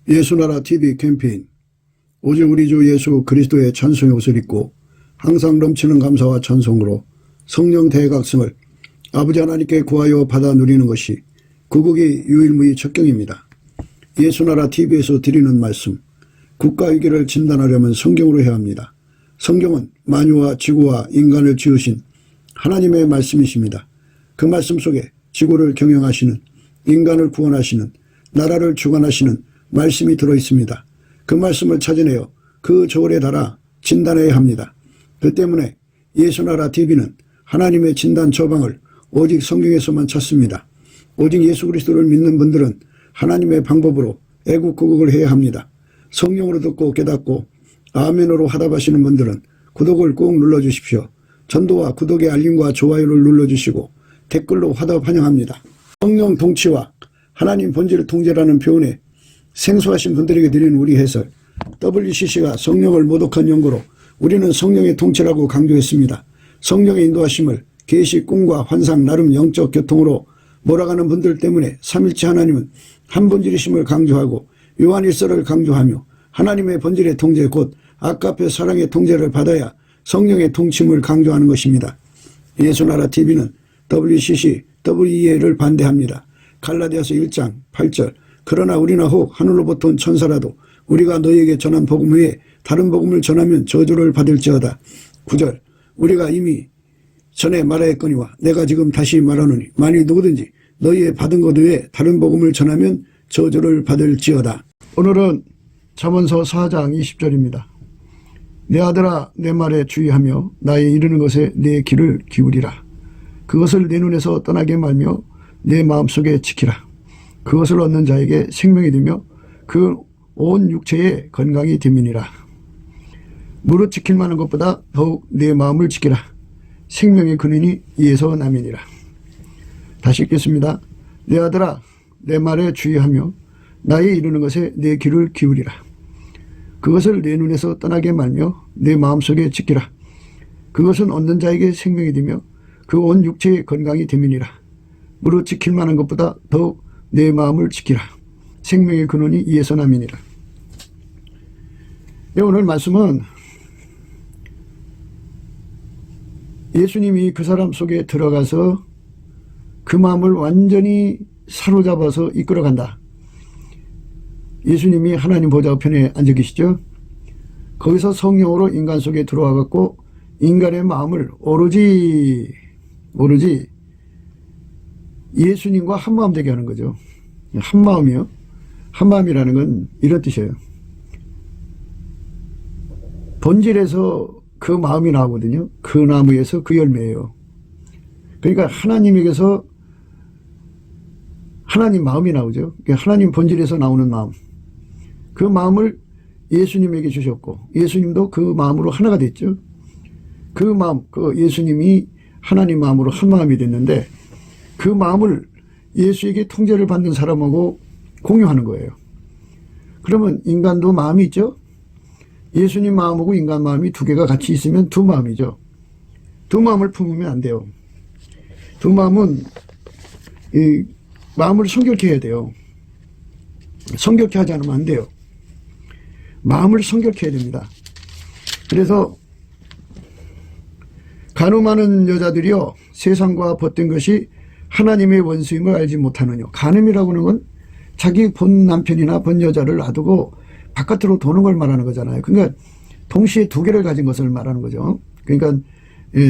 예수나라 TV 캠페인 오직 우리 주 예수 그리스도의 찬송의 옷을 입고 항상 넘치는 감사와 찬송으로 성령 대각성을 아버지 하나님께 구하여 받아 누리는 것이 구국의 유일무이 척경입니다. 예수나라 TV에서 드리는 말씀, 국가위기를 진단하려면 성경으로 해야 합니다. 성경은 만유와 지구와 인간을 지으신 하나님의 말씀이십니다. 그 말씀 속에 지구를 경영하시는, 인간을 구원하시는, 나라를 주관하시는 말씀이 들어있습니다. 그 말씀을 찾아내어 그 저울에 달아 진단해야 합니다. 그 때문에 예수나라 TV는 하나님의 진단 처방을 오직 성경에서만 찾습니다. 오직 예수 그리스도를 믿는 분들은 하나님의 방법으로 애국구국을 해야 합니다. 성령으로 듣고 깨닫고 아멘으로 화답하시는 분들은 구독을 꼭 눌러주십시오. 전도와 구독의 알림과 좋아요를 눌러주시고 댓글로 화답 환영합니다. 성령 통치와 하나님 본질을 통제라는 표현에 생소하신 분들에게 드리는 우리 해설, WCC가 성령을 모독한 연고로 우리는 성령의 통치라고 강조했습니다. 성령의 인도하심을 계시, 꿈과 환상, 나름 영적 교통으로 몰아가는 분들 때문에 삼일체 하나님은 한 본질이심을 강조하고 요한일서를 강조하며 하나님의 본질의 통제 곧 아까페 사랑의 통제를 받아야 성령의 통치임을 강조하는 것입니다. 예수나라 TV는 WCC, WEA를 반대합니다. 갈라디아서 1장 8절 그러나 우리나 혹 하늘로부터 온 천사라도 우리가 너희에게 전한 복음 외에 다른 복음을 전하면 저주를 받을지어다. 9절 우리가 이미 전에 말하였거니와 내가 지금 다시 말하노니 만일 누구든지 너희의 받은 것 외에 다른 복음을 전하면 저주를 받을지어다. 오늘은 잠언서 4장 20절입니다. 내 아들아 내 말에 주의하며 나의 이르는 것에 내 귀를 기울이라. 그것을 내 눈에서 떠나게 말며 내 마음속에 지키라. 그것을 얻는 자에게 생명이 되며 그 온 육체의 건강이 됨이니라. 무릇 지킬 만한 것보다 더욱 내 마음을 지키라. 생명의 근원이 이에서 남이니라. 다시 읽겠습니다. 내 아들아 내 말에 주의하며 나의 이르는 것에 내 귀를 기울이라. 그것을 내 눈에서 떠나게 말며 내 마음속에 지키라. 그것은 얻는 자에게 생명이 되며 그 온 육체의 건강이 됨이니라. 무릇 지킬 만한 것보다 더욱 내 마음을 지키라. 생명의 근원이 이에서 남이니라. 오늘 말씀은 예수님이 그 사람 속에 들어가서 그 마음을 완전히 사로잡아서 이끌어간다. 예수님이 하나님 보좌 우편에 앉아 계시죠. 거기서 성령으로 인간 속에 들어와 갖고 인간의 마음을 오로지 예수님과 한마음 되게 하는 거죠. 한마음이요. 한마음이라는 건 이런 뜻이에요. 본질에서 그 마음이 나오거든요. 그 나무에서 그 열매예요. 그러니까 하나님에게서 하나님 마음이 나오죠. 하나님 본질에서 나오는 마음. 그 마음을 예수님에게 주셨고 예수님도 그 마음으로 하나가 됐죠. 그 마음, 그 예수님이 하나님 마음으로 한 마음이 됐는데 그 마음을 예수에게 통제를 받는 사람하고 공유하는 거예요. 그러면 인간도 마음이 있죠. 예수님 마음하고 인간 마음이 두 개가 같이 있으면 두 마음이죠. 두 마음을 품으면 안 돼요. 두 마음은 이 마음을 성결케 해야 돼요. 성결케 하지 않으면 안 돼요. 마음을 성결케 해야 됩니다. 그래서 간음하는 여자들이요 세상과 벗된 것이 하나님의 원수임을 알지 못하느뇨. 간음이라고 하는 건 자기 본 남편이나 본 여자를 놔두고 바깥으로 도는 걸 말하는 거잖아요. 그러니까 동시에 두 개를 가진 것을 말하는 거죠. 그러니까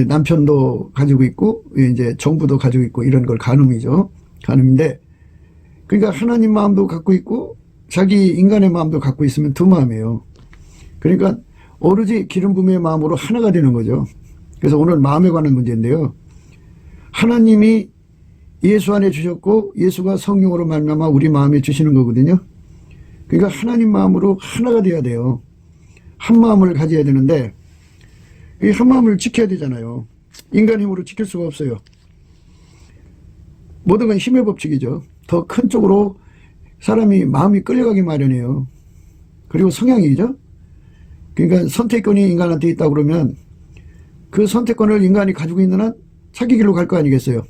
남편도 가지고 있고 이제 정부도 가지고 있고 이런 걸 간음이죠. 간음인데 그러니까 하나님 마음도 갖고 있고 자기 인간의 마음도 갖고 있으면 두 마음이에요. 그러니까 오로지 기름 부음의 마음으로 하나가 되는 거죠. 그래서 오늘 마음에 관한 문제인데요. 하나님이 예수 안에 주셨고 예수가 성령으로 말미암아 우리 마음에 주시는 거거든요. 그러니까 하나님 마음으로 하나가 돼야 돼요. 한 마음을 가져야 되는데 이 한 마음을 지켜야 되잖아요. 인간 힘으로 지킬 수가 없어요. 모든 건 힘의 법칙이죠. 더 큰 쪽으로 사람이 마음이 끌려가기 마련이에요. 그리고 성향이죠. 그러니까 선택권이 인간한테 있다 그러면 그 선택권을 인간이 가지고 있는 한 자기 길로 갈 거 아니겠어요.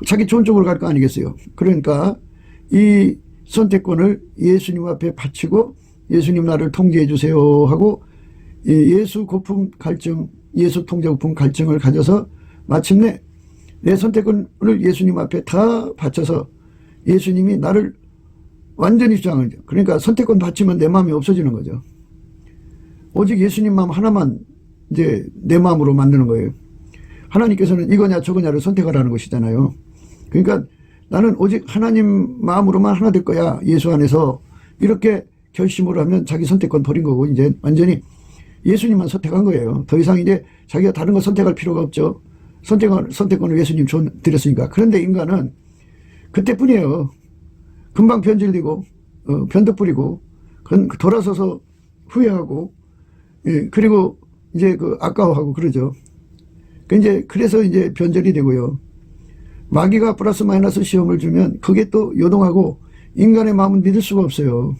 자기 좋은 쪽으로 갈 거 아니겠어요. 그러니까 이 선택권을 예수님 앞에 바치고 예수님 나를 통제해 주세요 하고 예수 고품 갈증, 예수 통제 고품 갈증을 가져서 마침내 내 선택권을 예수님 앞에 다 바쳐서 예수님이 나를 완전히 주장을 해요. 그러니까 선택권 바치면 내 마음이 없어지는 거죠. 오직 예수님 마음 하나만 이제 내 마음으로 만드는 거예요. 하나님께서는 이거냐 저거냐를 선택하라는 것이잖아요. 그러니까 나는 오직 하나님 마음으로만 하나 될 거야. 예수 안에서. 이렇게 결심을 하면 자기 선택권 버린 거고 이제 완전히 예수님만 선택한 거예요. 더 이상 이제 자기가 다른 거 선택할 필요가 없죠. 선택권을 예수님 드렸으니까. 그런데 인간은 그때뿐이에요. 금방 변질되고 변덕 부리고 돌아서서 후회하고 그리고 이제 아까워하고 그러죠. 그래서 이제 변절이 되고요. 마귀가 플러스 마이너스 시험을 주면 그게 또 요동하고 인간의 마음은 믿을 수가 없어요.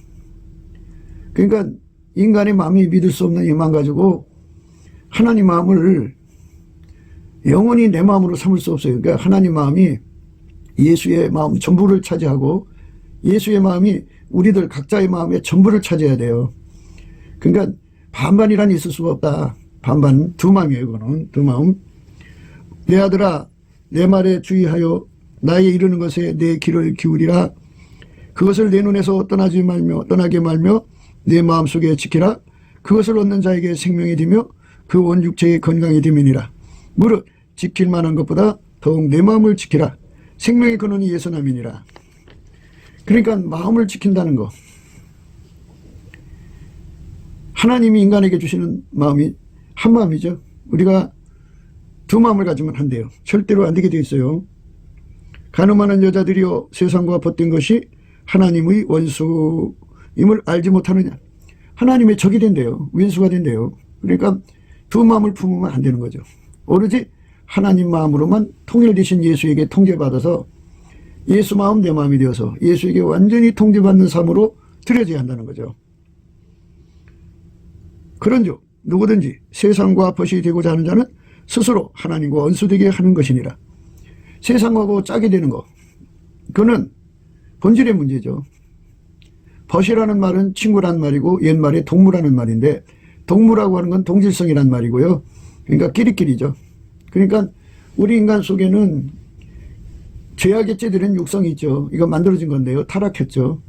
그러니까 인간의 마음이 믿을 수 없는 이 마음 가지고 하나님 마음을 영원히 내 마음으로 삼을 수 없어요. 그러니까 하나님 마음이 예수의 마음 전부를 차지하고 예수의 마음이 우리들 각자의 마음의 전부를 차지해야 돼요. 그러니까 반반이란 있을 수가 없다. 반반, 두 마음이에요. 이거는 두 마음. 내 아들아 내 말에 주의하여 나의 이르는 것에 내 귀를 기울이라. 그것을 내 눈에서 떠나게 말며 내 마음속에 지키라. 그것을 얻는 자에게 생명이 되며 그 온 육체의 건강이 됨이니라. 무릇 지킬 만한 것보다 더욱 내 마음을 지키라. 생명의 근원이 예수남이니라. 그러니까 마음을 지킨다는 거. 하나님이 인간에게 주시는 마음이 한 마음이죠. 우리가 두 마음을 가지면 안 돼요. 절대로 안 되게 되어 있어요. 가늠하는 여자들이여 세상과 벗된 것이 하나님의 원수임을 알지 못하느냐. 하나님의 적이 된대요. 왼수가 된대요. 그러니까 두 마음을 품으면 안 되는 거죠. 오로지 하나님 마음으로만 통일되신 예수에게 통제받아서 예수 마음 내 마음이 되어서 예수에게 완전히 통제받는 삶으로 들여져야 한다는 거죠. 그런즉 누구든지 세상과 벗이 되고자 하는 자는 스스로 하나님과 원수되게 하는 것이니라. 세상하고 짝이 되는 거, 그거는 본질의 문제죠. 벗이라는 말은 친구란 말이고 옛말에 동무라는 말인데 동무라고 하는 건 동질성이란 말이고요. 그러니까 끼리끼리죠. 그러니까 우리 인간 속에는 죄악의 째들은 육성이 있죠. 이거 만들어진 건데요. 타락했죠.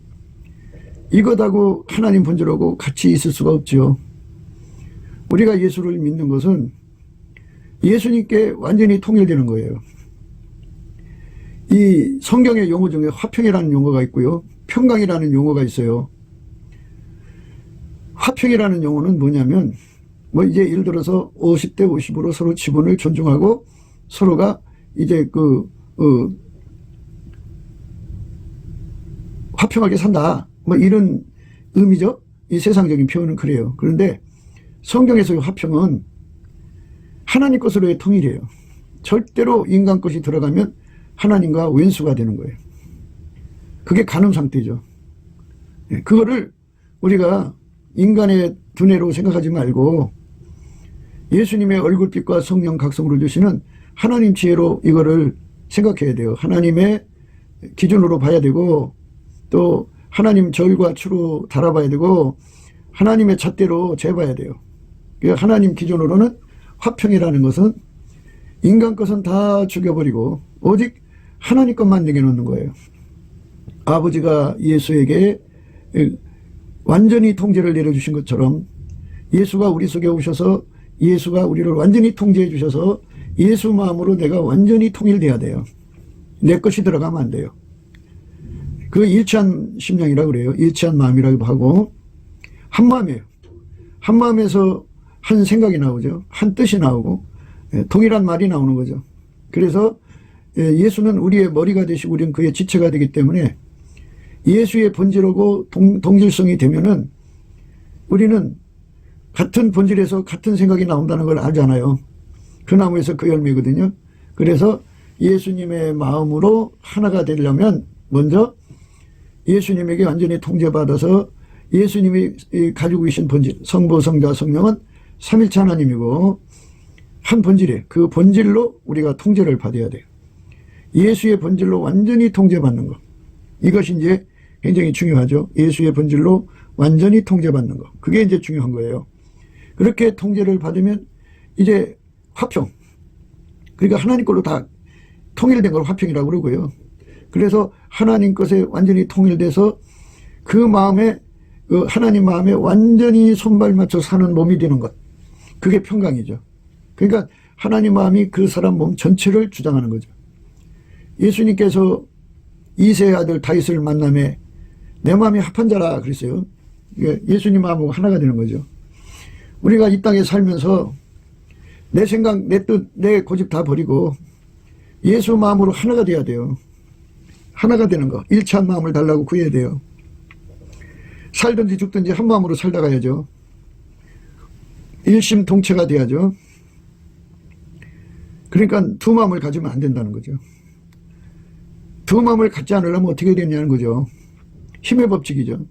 이것하고 하나님 본질하고 같이 있을 수가 없죠. 우리가 예수를 믿는 것은 예수님께 완전히 통일되는 거예요. 이 성경의 용어 중에 화평이라는 용어가 있고요. 평강이라는 용어가 있어요. 화평이라는 용어는 뭐냐면 이제 예를 들어서 50대 50으로 서로 직원을 존중하고 서로가 이제 화평하게 산다. 이런 의미죠. 이 세상적인 표현은 그래요. 그런데 성경에서의 화평은 하나님 것으로의 통일이에요. 절대로 인간 것이 들어가면 하나님과 왼수가 되는 거예요. 그게 가늠 상태죠. 그거를 우리가 인간의 두뇌로 생각하지 말고 예수님의 얼굴빛과 성령 각성으로 주시는 하나님 지혜로 이거를 생각해야 돼요. 하나님의 기준으로 봐야 되고 또 하나님 절과 추로 달아봐야 되고 하나님의 잣대로 재봐야 돼요. 하나님 기준으로는 화평이라는 것은 인간 것은 다 죽여버리고 오직 하나님 것만 내게놓는 거예요. 아버지가 예수에게 완전히 통제를 내려주신 것처럼 예수가 우리 속에 오셔서 예수가 우리를 완전히 통제해 주셔서 예수 마음으로 내가 완전히 통일돼야 돼요. 내 것이 들어가면 안 돼요. 그 일치한 심령이라고 그래요. 일치한 마음이라고 하고 한 마음이에요. 한 마음에서 한 생각이 나오죠. 한 뜻이 나오고 동일한 말이 나오는 거죠. 그래서 예수는 우리의 머리가 되시고 우리는 그의 지체가 되기 때문에 예수의 본질하고 동질성이 되면은 우리는 같은 본질에서 같은 생각이 나온다는 걸 알잖아요. 그 나무에서 그 열매거든요. 그래서 예수님의 마음으로 하나가 되려면 먼저 예수님에게 완전히 통제받아서 예수님이 가지고 계신 본질, 성부, 성자, 성령은 삼일체 하나님이고 한 본질이에요. 그 본질로 우리가 통제를 받아야 돼요. 예수의 본질로 완전히 통제받는 것. 이것이 이제 굉장히 중요하죠. 예수의 본질로 완전히 통제받는 거. 그게 이제 중요한 거예요. 그렇게 통제를 받으면 이제 화평. 그러니까 하나님 걸로 다 통일된 걸 화평이라고 그러고요. 그래서 하나님 것에 완전히 통일돼서 그 마음에, 그 하나님 마음에 완전히 손발 맞춰 사는 몸이 되는 것. 그게 평강이죠. 그러니까 하나님 마음이 그 사람 몸 전체를 주장하는 거죠. 예수님께서 이세의 아들 다윗을 만남에 내 마음이 합한 자라 그랬어요. 예수님 마음하고 하나가 되는 거죠. 우리가 이 땅에 살면서 내 생각, 내 뜻, 내 고집 다 버리고 예수 마음으로 하나가 돼야 돼요. 하나가 되는 거. 일치한 마음을 달라고 구해야 돼요. 살든지 죽든지 한 마음으로 살다 가야죠. 일심동체가 돼야죠. 그러니까 두 마음을 가지면 안 된다는 거죠. 두 마음을 갖지 않으려면 어떻게 되냐는 거죠. 힘의 법칙이죠.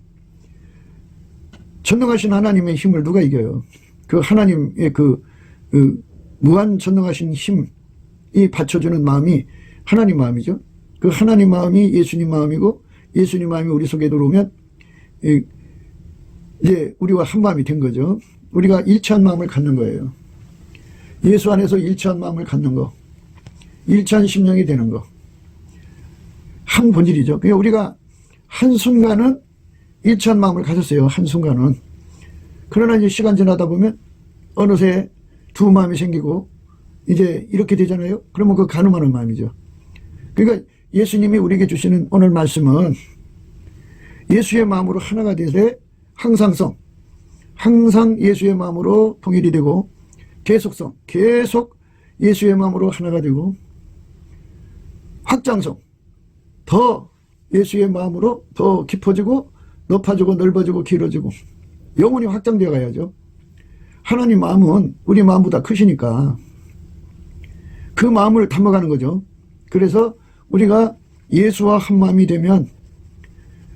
전능하신 하나님의 힘을 누가 이겨요? 그 하나님의 그 무한 전능하신 힘이 받쳐주는 마음이 하나님 마음이죠. 그 하나님 마음이 예수님 마음이고 예수님 마음이 우리 속에 들어오면 이제 우리와 한 마음이 된 거죠. 우리가 일치한 마음을 갖는 거예요. 예수 안에서 일치한 마음을 갖는 거. 일치한 심령이 되는 거. 한 본질이죠. 그러니까 우리가 한순간은 일치한 마음을 가졌어요. 한순간은. 그러나 이제 시간 지나다 보면 어느새 두 마음이 생기고 이제 이렇게 되잖아요. 그러면 그 가늠하는 마음이죠. 그러니까 예수님이 우리에게 주시는 오늘 말씀은 예수의 마음으로 하나가 되되 항상성, 항상 예수의 마음으로 통일이 되고 계속성, 계속 예수의 마음으로 하나가 되고 확장성, 더 예수의 마음으로 더 깊어지고 높아지고 넓어지고 길어지고 영원히 확장되어 가야죠. 하나님 마음은 우리 마음보다 크시니까 그 마음을 담아가는 거죠. 그래서 우리가 예수와 한 마음이 되면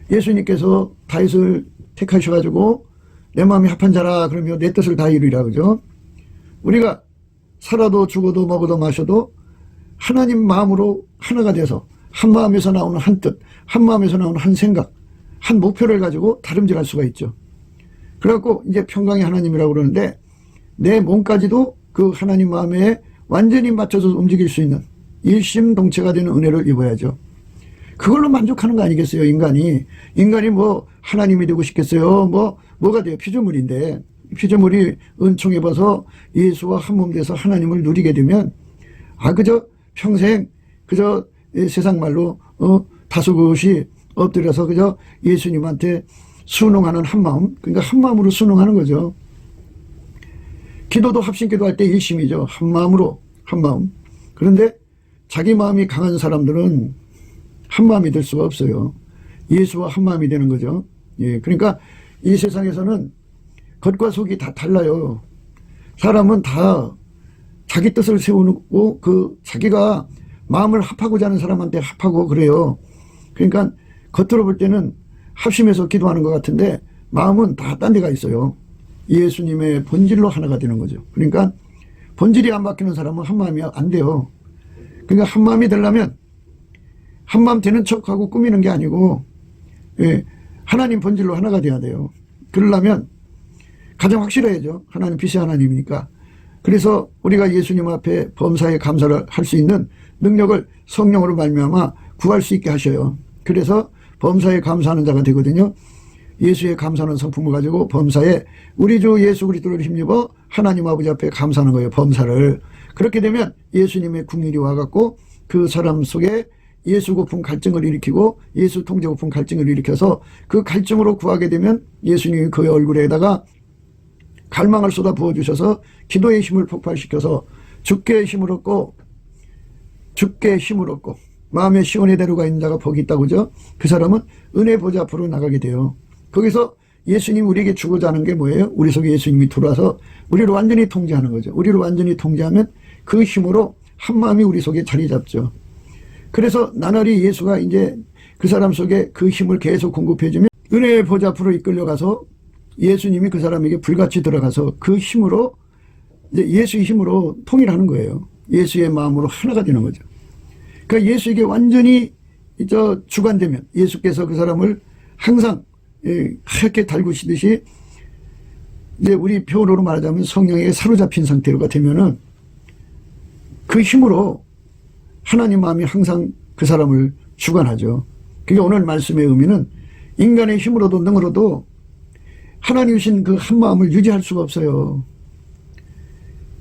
예수님께서 다윗을 택하셔가지고 내 마음이 합한 자라 그러면 내 뜻을 다 이루리라 그죠. 우리가 살아도 죽어도 먹어도 마셔도 하나님 마음으로 하나가 돼서 한 마음에서 나오는 한 뜻, 한 마음에서 나오는 한 생각, 한 목표를 가지고 다름질할 수가 있죠. 그래갖고 이제 평강의 하나님이라고 그러는데 내 몸까지도 그 하나님 마음에 완전히 맞춰서 움직일 수 있는 일심동체가 되는 은혜를 입어야죠. 그걸로 만족하는 거 아니겠어요, 인간이. 인간이 뭐 하나님이 되고 싶겠어요. 뭐가 돼요? 피조물인데 피조물이 은총 입어서 예수와 한 몸 돼서 하나님을 누리게 되면 그저 평생 그저 세상 말로 다소곳이 엎드려서 그저 예수님한테 순응하는 한 마음, 그러니까 한 마음으로 순응하는 거죠. 기도도 합심기도 할 때 일심이죠. 한 마음으로, 한 마음. 그런데 자기 마음이 강한 사람들은 한 마음이 될 수가 없어요. 예수와 한 마음이 되는 거죠. 예, 그러니까 이 세상에서는 겉과 속이 다 달라요. 사람은 다 자기 뜻을 세우고 그 자기가 마음을 합하고자 하는 사람한테 합하고 그래요. 그러니까 겉으로 볼 때는 합심해서 기도하는 것 같은데 마음은 다 딴 데가 있어요. 예수님의 본질로 하나가 되는 거죠. 그러니까 본질이 안 바뀌는 사람은 한 마음이 안 돼요. 그러니까 한 마음이 되려면 한 마음 되는 척하고 꾸미는 게 아니고 하나님 본질로 하나가 돼야 돼요. 그러려면 가장 확실해야죠. 하나님 빛의 하나님이니까. 그래서 우리가 예수님 앞에 범사에 감사를 할 수 있는 능력을 성령으로 말미암아 구할 수 있게 하셔요. 그래서 범사에 감사하는 자가 되거든요. 예수의 감사하는 성품을 가지고 범사에 우리 주 예수 그리스도를 힘입어 하나님 아버지 앞에 감사하는 거예요. 범사를. 그렇게 되면 예수님의 궁일이 와갖고 그 사람 속에 예수 고품 갈증을 일으키고 예수 통제 고품 갈증을 일으켜서 그 갈증으로 구하게 되면 예수님이 그의 얼굴에다가 갈망을 쏟아 부어주셔서 기도의 힘을 폭발시켜서 주께 힘을 얻고 마음의 시온의 대로가 있는 자가 복이 있다고 그죠? 그 사람은 은혜 보좌 앞으로 나가게 돼요. 거기서 예수님이 우리에게 주고자 하는 게 뭐예요? 우리 속에 예수님이 들어와서 우리를 완전히 통제하는 거죠. 우리를 완전히 통제하면 그 힘으로 한 마음이 우리 속에 자리 잡죠. 그래서 나날이 예수가 이제 그 사람 속에 그 힘을 계속 공급해 주면 은혜의 보좌 앞으로 이끌려가서 예수님이 그 사람에게 불같이 들어가서 그 힘으로 이제 예수의 힘으로 통일하는 거예요. 예수의 마음으로 하나가 되는 거죠. 그러니까 예수에게 완전히 주관되면 예수께서 그 사람을 항상 하얗게 달구시듯이 이제 우리 표현으로 말하자면 성령에 사로잡힌 상태가 되면은 그 힘으로 하나님 마음이 항상 그 사람을 주관하죠. 그게 오늘 말씀의 의미는 인간의 힘으로도 능으로도 하나님 주신 그 한 마음을 유지할 수가 없어요.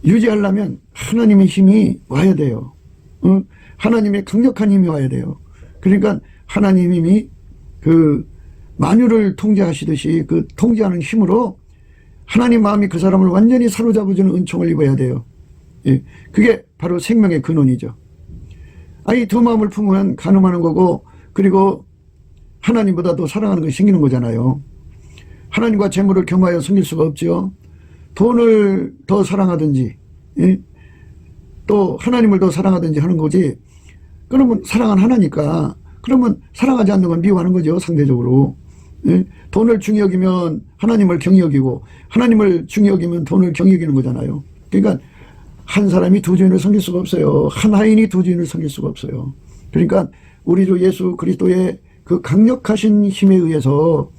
유지하려면 하나님의 힘이 와야 돼요. 하나님의 강력한 힘이 와야 돼요. 그러니까 하나님 힘이 그 만유를 통제하시듯이 그 통제하는 힘으로 하나님 마음이 그 사람을 완전히 사로잡아주는 은총을 입어야 돼요. 예, 그게 바로 생명의 근원이죠. 이 두 마음을 품으면 간음하는 거고, 그리고 하나님보다 더 사랑하는 것이 생기는 거잖아요. 하나님과 재물을 겸하여 섬길 수가 없죠. 돈을 더 사랑하든지, 예? 또 하나님을 더 사랑하든지 하는 거지. 그러면 사랑은 하나니까, 그러면 사랑하지 않는 건 미워하는 거죠, 상대적으로. 예? 돈을 중히 여기면 하나님을 경히 여기고, 하나님을 중히 여기면 돈을 경히 여기는 거잖아요. 그러니까 한 사람이 두 주인을 섬길 수가 없어요. 한 하인이 두 주인을 섬길 수가 없어요. 그러니까 우리 주 예수 그리스도의 그 강력하신 힘에 의해서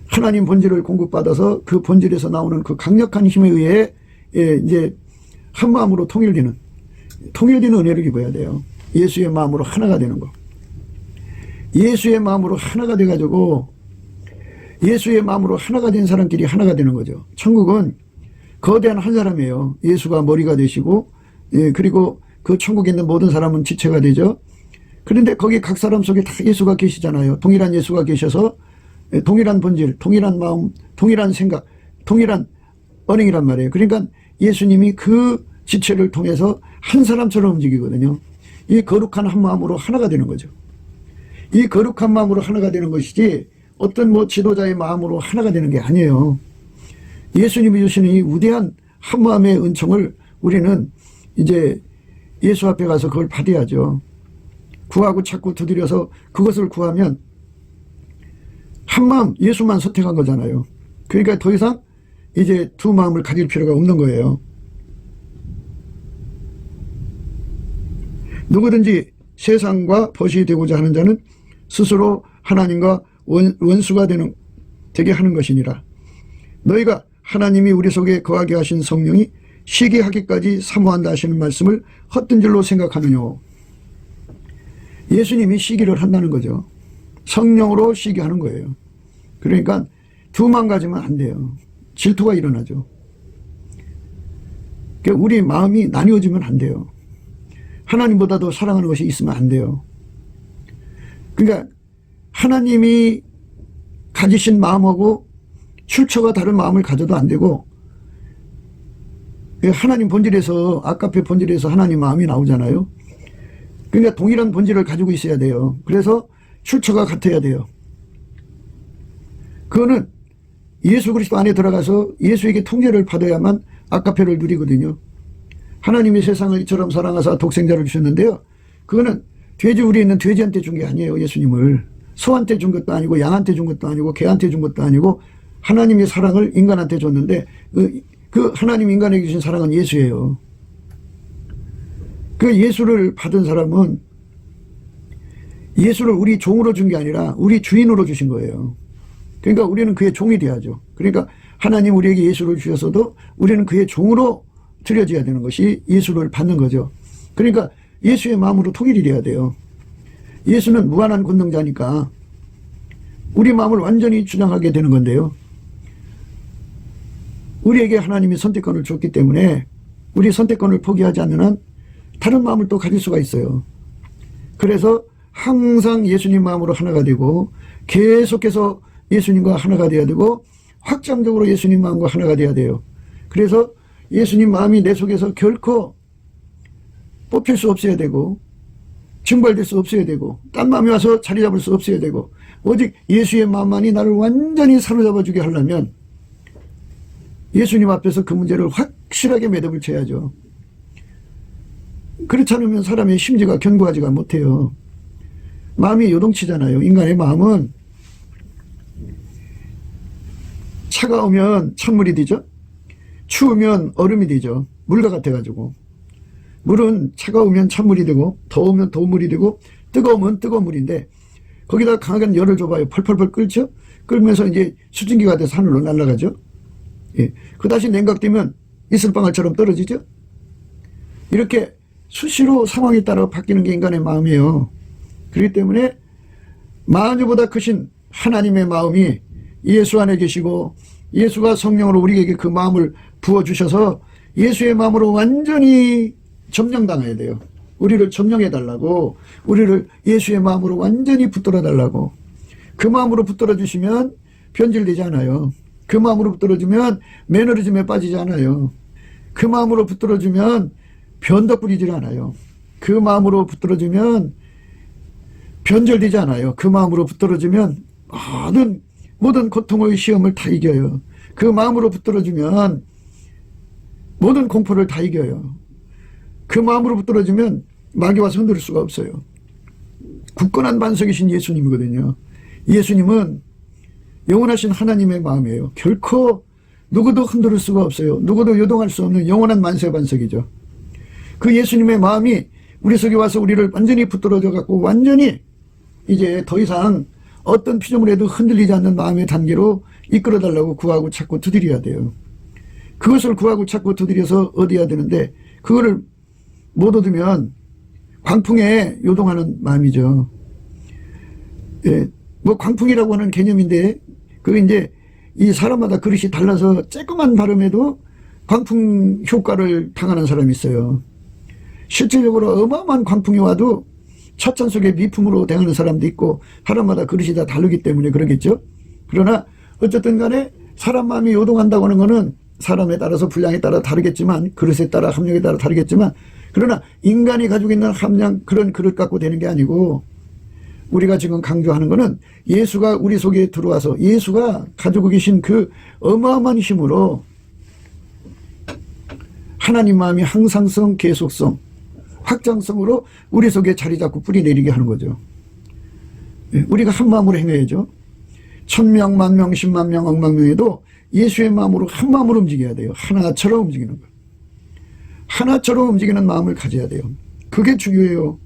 하나님 본질을 공급받아서 그 본질에서 나오는 그 강력한 힘에 의해 이제 한 마음으로 통일되는 은혜를 입어야 돼요. 예수의 마음으로 하나가 되는 거. 예수의 마음으로 하나가 돼가지고 예수의 마음으로 하나가 된 사람끼리 하나가 되는 거죠. 천국은 거대한 한 사람이에요. 예수가 머리가 되시고, 그리고 그 천국에 있는 모든 사람은 지체가 되죠. 그런데 거기 각 사람 속에 다 예수가 계시잖아요. 동일한 예수가 계셔서 동일한 본질, 동일한 마음, 동일한 생각, 동일한 언행이란 말이에요. 그러니까 예수님이 그 지체를 통해서 한 사람처럼 움직이거든요. 이 거룩한 한 마음으로 하나가 되는 거죠. 이 거룩한 마음으로 하나가 되는 것이지 어떤 지도자의 마음으로 하나가 되는 게 아니에요. 예수님이 주시는 이 위대한 한 마음의 은총을 우리는 이제 예수 앞에 가서 그걸 받아야죠. 구하고 찾고 두드려서 그것을 구하면 한 마음 예수만 선택한 거잖아요. 그러니까 더 이상 이제 두 마음을 가질 필요가 없는 거예요. 누구든지 세상과 벗이 되고자 하는 자는 스스로 하나님과 원수가 되게 하는 것이니라. 너희가 하나님이 우리 속에 거하게 하신 성령이 시기하기까지 사모한다 하시는 말씀을 헛된 줄로 생각하느냐. 예수님이 시기를 한다는 거죠. 성령으로 시기하는 거예요. 그러니까 두만 가지면 안 돼요. 질투가 일어나죠. 그러니까 우리 마음이 나뉘어지면 안 돼요. 하나님보다도 사랑하는 것이 있으면 안 돼요. 그러니까 하나님이 가지신 마음하고 출처가 다른 마음을 가져도 안 되고, 하나님 본질에서, 아까페 본질에서 하나님 마음이 나오잖아요. 그러니까 동일한 본질을 가지고 있어야 돼요. 그래서 출처가 같아야 돼요. 그거는 예수 그리스도 안에 들어가서 예수에게 통제를 받아야만 아까페를 누리거든요. 하나님이 세상을 이처럼 사랑하사 독생자를 주셨는데요. 그거는 돼지 우리에 있는 돼지한테 준 게 아니에요. 예수님을 소한테 준 것도 아니고 양한테 준 것도 아니고 개한테 준 것도 아니고 하나님의 사랑을 인간한테 줬는데 그 하나님 인간에게 주신 사랑은 예수예요. 그 예수를 받은 사람은 예수를 우리 종으로 준 게 아니라 우리 주인으로 주신 거예요. 그러니까 우리는 그의 종이 돼야죠. 그러니까 하나님 우리에게 예수를 주셔서도 우리는 그의 종으로 드려져야 되는 것이 예수를 받는 거죠. 그러니까 예수의 마음으로 통일이 돼야 돼요. 예수는 무한한 권능자니까 우리 마음을 완전히 주장하게 되는 건데요. 우리에게 하나님이 선택권을 줬기 때문에 우리 선택권을 포기하지 않는 한 다른 마음을 또 가질 수가 있어요. 그래서 항상 예수님 마음으로 하나가 되고 계속해서 예수님과 하나가 돼야 되고 확장적으로 예수님 마음과 하나가 돼야 돼요. 그래서 예수님 마음이 내 속에서 결코 뽑힐 수 없어야 되고 증발될 수 없어야 되고 딴 마음이 와서 자리 잡을 수 없어야 되고 오직 예수의 마음만이 나를 완전히 사로잡아 주게 하려면 예수님 앞에서 그 문제를 확실하게 매듭을 쳐야죠. 그렇지 않으면 사람의 심지가 견고하지가 못해요. 마음이 요동치잖아요. 인간의 마음은 차가우면 찬물이 되죠. 추우면 얼음이 되죠. 물과 같아가지고. 물은 차가우면 찬물이 되고 더우면 더운 물이 되고 뜨거우면 뜨거운 물인데 거기다 강하게 열을 줘봐요. 펄펄펄 끓죠? 끓면서 이제 수증기가 돼서 하늘로 날아가죠. 예. 그 다시 냉각되면 이슬방울처럼 떨어지죠. 이렇게 수시로 상황에 따라 바뀌는 게 인간의 마음이에요. 그렇기 때문에 만유보다 크신 하나님의 마음이 예수 안에 계시고 예수가 성령으로 우리에게 그 마음을 부어주셔서 예수의 마음으로 완전히 점령당해야 돼요. 우리를 점령해달라고, 우리를 예수의 마음으로 완전히 붙들어달라고. 그 마음으로 붙들어주시면 변질되지 않아요. 그 마음으로 붙들어주면 매너리즘에 빠지지 않아요. 그 마음으로 붙들어주면 변덕 부리지 않아요. 그 마음으로 붙들어주면 변절되지 않아요. 그 마음으로 붙들어주면 모든 고통의 시험을 다 이겨요. 그 마음으로 붙들어주면 모든 공포를 다 이겨요. 그 마음으로 붙들어주면 마귀와 손들을 수가 없어요. 굳건한 반석이신 예수님이거든요. 예수님은 영원하신 하나님의 마음이에요. 결코 누구도 흔들 수가 없어요. 누구도 요동할 수 없는 영원한 만세 반석이죠. 그 예수님의 마음이 우리 속에 와서 우리를 완전히 붙들어줘 갖고 완전히 이제 더 이상 어떤 피조물에도 흔들리지 않는 마음의 단계로 이끌어달라고 구하고 찾고 두드려야 돼요. 그것을 구하고 찾고 두드려서 얻어야 되는데 그거를 못 얻으면 광풍에 요동하는 마음이죠. 예, 뭐 광풍이라고 하는 개념인데 그게 이제 이 사람마다 그릇이 달라서 조그만 발음에도 광풍 효과를 당하는 사람이 있어요. 실질적으로 어마어마한 광풍이 와도 찻잔 속에 미품으로 대하는 사람도 있고 사람마다 그릇이 다 다르기 때문에 그러겠죠. 그러나 어쨌든 간에 사람 마음이 요동한다고 하는 것은 사람에 따라서 분량에 따라 다르겠지만 그릇에 따라 함량에 따라 다르겠지만 그러나 인간이 가지고 있는 함량 그런 그릇 갖고 되는 게 아니고 우리가 지금 강조하는 것은 예수가 우리 속에 들어와서 예수가 가지고 계신 그 어마어마한 힘으로 하나님 마음이 항상성, 계속성, 확장성으로 우리 속에 자리 잡고 뿌리 내리게 하는 거죠. 우리가 한 마음으로 행해야죠. 1000명, 10,000명, 100,000명, 억만 명에도 예수의 마음으로 한 마음으로 움직여야 돼요. 하나처럼 움직이는 거예요. 하나처럼 움직이는 마음을 가져야 돼요. 그게 중요해요.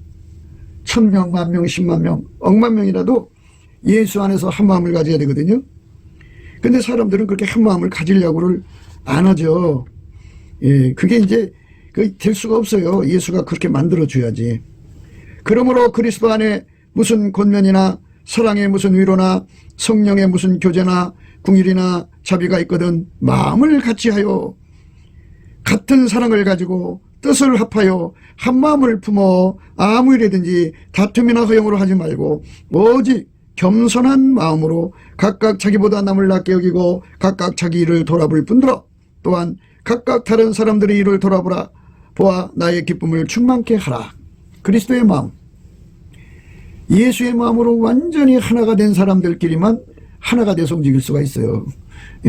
1000명, 10,000명, 100,000명, 억만 명이라도 예수 안에서 한 마음을 가져야 되거든요. 근데 사람들은 그렇게 한 마음을 가지려고를 안 하죠. 예, 그게 이제 될 수가 없어요. 예수가 그렇게 만들어줘야지. 그러므로 그리스도 안에 무슨 권면이나 사랑의 무슨 위로나 성령의 무슨 교제나 궁일이나 자비가 있거든 마음을 같이 하여 같은 사랑을 가지고 뜻을 합하여 한 마음을 품어 아무 일이든지 다툼이나 허용으로 하지 말고 오직 겸손한 마음으로 각각 자기보다 남을 낮게 여기고 각각 자기 일을 돌아볼 뿐더러 또한 각각 다른 사람들의 일을 돌아보라 보아 나의 기쁨을 충만케 하라. 그리스도의 마음, 예수의 마음으로 완전히 하나가 된 사람들끼리만 하나가 돼서 움직일 수가 있어요.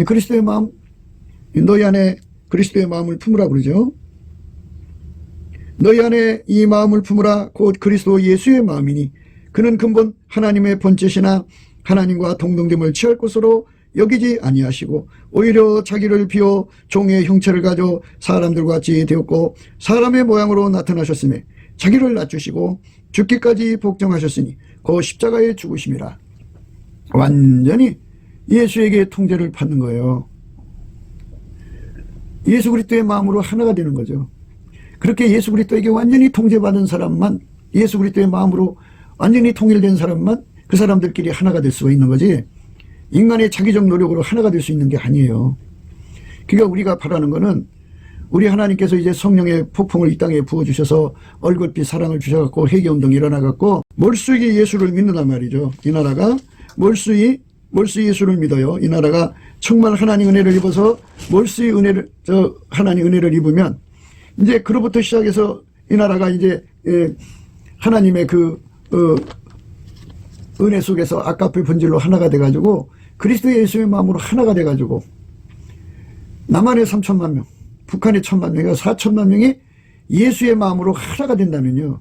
그리스도의 마음, 너희 안에 그리스도의 마음을 품으라 그러죠. 너희 안에 이 마음을 품으라 곧 그리스도 예수의 마음이니 그는 근본 하나님의 본체시나 하나님과 동등됨을 취할 것으로 여기지 아니하시고 오히려 자기를 비워 종의 형체를 가져 사람들과 같이 되었고 사람의 모양으로 나타나셨으며 자기를 낮추시고 죽기까지 복종하셨으니 그 십자가에 죽으심이라. 완전히 예수에게 통제를 받는 거예요. 예수 그리스도의 마음으로 하나가 되는 거죠. 그렇게 예수 그리스도에게 완전히 통제받은 사람만, 예수 그리스도의 마음으로 완전히 통일된 사람만 그 사람들끼리 하나가 될 수가 있는 거지 인간의 자기적 노력으로 하나가 될 수 있는 게 아니에요. 그러니까 우리가 바라는 거는 우리 하나님께서 이제 성령의 폭풍을 이 땅에 부어주셔서 얼굴빛 사랑을 주셔갖고 회개운동이 일어나갖고 몰수히 예수를 믿는단 말이죠. 이 나라가 몰수히 예수를 믿어요. 이 나라가 정말 하나님 은혜를 입어서 몰수히 하나님 은혜를 입으면 이제 그로부터 시작해서 이 나라가 이제 하나님의 은혜 속에서 아까의 본질로 하나가 돼가지고 그리스도 예수의 마음으로 하나가 돼가지고 남한의 3천만 명, 북한의 1,000만 명이가 4천만 명이 예수의 마음으로 하나가 된다면요.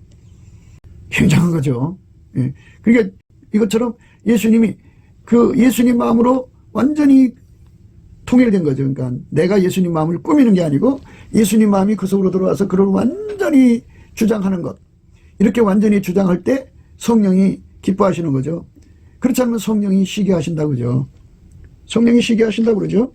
굉장한 거죠. 예. 그러니까 이것처럼 예수님이 그 예수님 마음으로 완전히 통일된 거죠. 그러니까 내가 예수님 마음을 꾸미는 게 아니고 예수님 마음이 그 속으로 들어와서 그걸 완전히 주장하는 것. 이렇게 완전히 주장할 때 성령이 기뻐하시는 거죠. 그렇지 않으면 성령이 쉬게 하신다고 그러죠. 성령이 쉬게 하신다고 그러죠.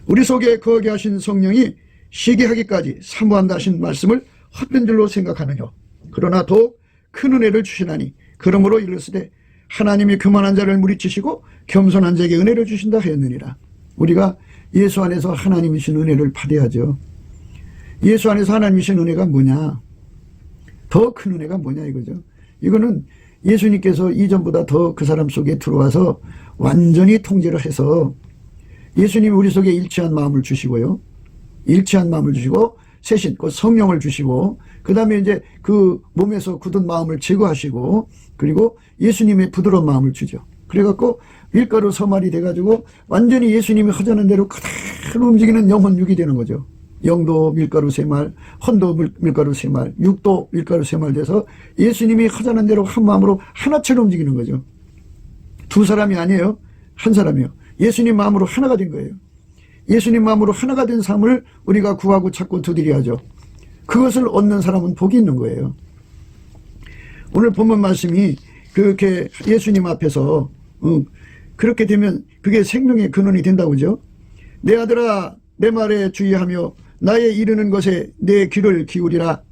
우리 속에 거하게 하신 성령이 쉬게 하기까지 사모한다 하신 말씀을 헛된 줄로 생각하느뇨. 그러나 더욱 큰 은혜를 주시나니 그러므로 이르시되 하나님이 교만한 자를 물리치시고 겸손한 자에게 은혜를 주신다 하였느니라. 우리가 예수 안에서 하나님이신 은혜를 받아야죠. 예수 안에서 하나님이신 은혜가 뭐냐? 더 큰 은혜가 뭐냐 이거죠. 이거는 예수님께서 이전보다 더 그 사람 속에 들어와서 완전히 통제를 해서 예수님이 우리 속에 일치한 마음을 주시고요. 일치한 마음을 주시고 세신 그 성령을 주시고 그다음에 이제 그 몸에서 굳은 마음을 제거하시고 그리고 예수님의 부드러운 마음을 주죠. 그래갖고 밀가루 서말이 돼가지고 완전히 예수님이 하자는 대로 그대로 움직이는 영혼 육이 되는 거죠. 영도 밀가루 세말, 헌도 밀가루 세말, 육도 밀가루 세말 돼서 예수님이 하자는 대로 한 마음으로 하나처럼 움직이는 거죠. 두 사람이 아니에요. 한 사람이요. 예수님 마음으로 하나가 된 거예요. 예수님 마음으로 하나가 된 삶을 우리가 구하고 찾고 두드려야죠. 그것을 얻는 사람은 복이 있는 거예요. 오늘 본문 말씀이 그렇게 예수님 앞에서 그렇게 되면 그게 생명의 근원이 된다고 그러죠. 내 아들아 내 말에 주의하며 나의 이르는 것에 내 귀를 기울이라.